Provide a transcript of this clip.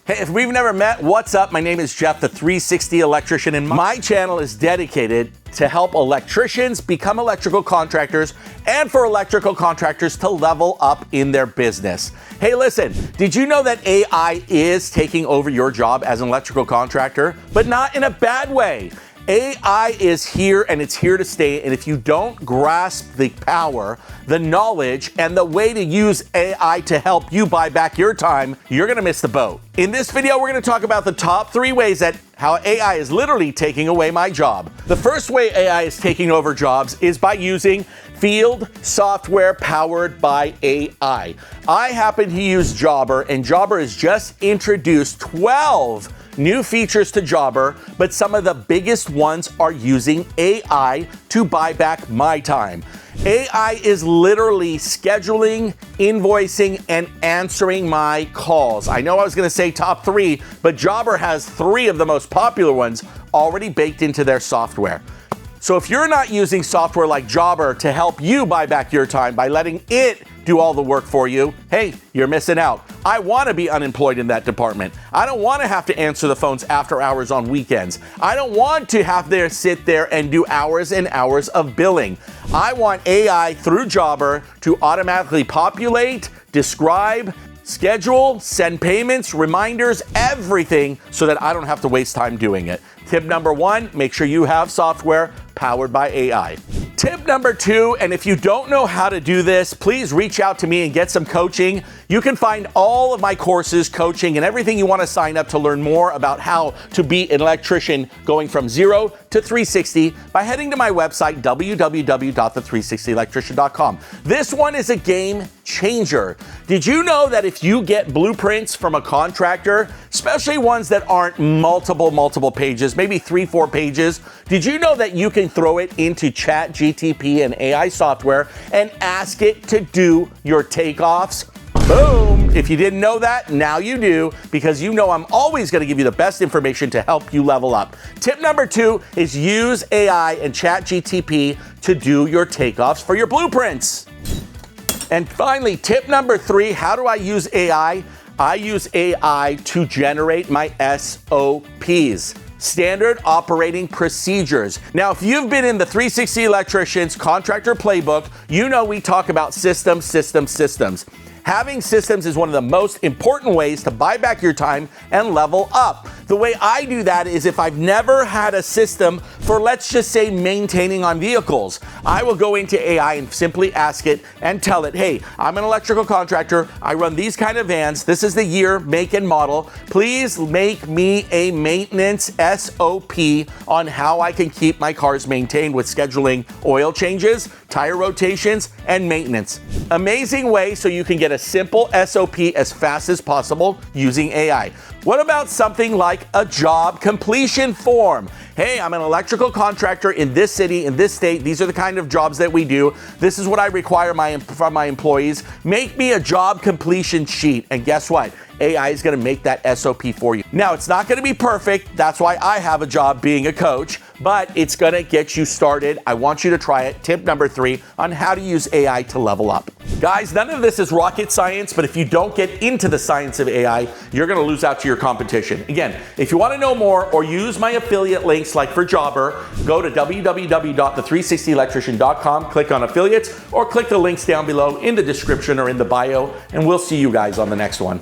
Hey, if we've never met, what's up? My name is Jeff, the 360 Electrician, and my channel is dedicated to help electricians become electrical contractors and for electrical contractors to level up in their business. Hey, listen, did you know that AI is taking over your job as an electrical contractor, but not in a bad way? AI is here and it's here to stay, and if you don't grasp the power, the knowledge, and the way to use AI to help you buy back your time, you're gonna miss the boat. In this video, we're gonna talk about the top 3 ways that how AI is literally taking away my job. The first way AI is taking over jobs is by using field software powered by AI. I happen to use Jobber, and Jobber has just introduced 12 new features to Jobber, but some of the biggest ones are using AI to buy back my time. AI is literally scheduling, invoicing, and answering my calls. I know I was gonna say top 3, but Jobber has 3 of the most popular ones already baked into their software. So if you're not using software like Jobber to help you buy back your time by letting it do all the work for you, hey, you're missing out. I want to be unemployed in that department. I don't want to have to answer the phones after hours on weekends. I don't want to have to sit there and do hours and hours of billing. I want AI through Jobber to automatically populate, describe, schedule, send payments, reminders, everything, so that I don't have to waste time doing it. Tip number 1, make sure you have software powered by AI. Tip number 2, and if you don't know how to do this, please reach out to me and get some coaching. You can find all of my courses, coaching, and everything you want to sign up to learn more about how to be an electrician going from 0 to 360 by heading to my website, www.the360electrician.com. This one is a game changer. Did you know that if you get blueprints from a contractor, especially ones that aren't multiple pages, maybe 3-4 pages, did you know that you can throw it into ChatGPT and AI software and ask it to do your takeoffs? Boom! If you didn't know that, now you do, because you know I'm always going to give you the best information to help you level up. Tip number 2 is use AI and ChatGPT to do your takeoffs for your blueprints. And finally, tip number 3, how do I use AI? I use AI to generate my SOPs. Standard operating procedures. Now, if you've been in the 360 Electricians Contractor Playbook, you know we talk about systems. Having systems is one of the most important ways to buy back your time and level up. The way I do that is if I've never had a system for, let's just say, maintaining on vehicles, I will go into AI and simply ask it and tell it, hey, I'm an electrical contractor. I run these kind of vans. This is the year, make, and model. Please make me a maintenance SOP on how I can keep my cars maintained with scheduling oil changes, tire rotations, and maintenance. Amazing way so you can get a simple SOP as fast as possible using AI. What about something like a job completion form? Hey, I'm an electrical contractor in this city, in this state. These are the kind of jobs that we do. This is what I require from my employees. Make me a job completion sheet. And guess what? AI is going to make that SOP for you. Now, it's not going to be perfect. That's why I have a job being a coach, but it's going to get you started. I want you to try it. Tip number 3 on how to use AI to level up. Guys, none of this is rocket science, but if you don't get into the science of AI, you're going to lose out to your competition. Again, if you want to know more or use my affiliate links like for Jobber, go to www.the360electrician.com, click on affiliates, or click the links down below in the description or in the bio, and we'll see you guys on the next one.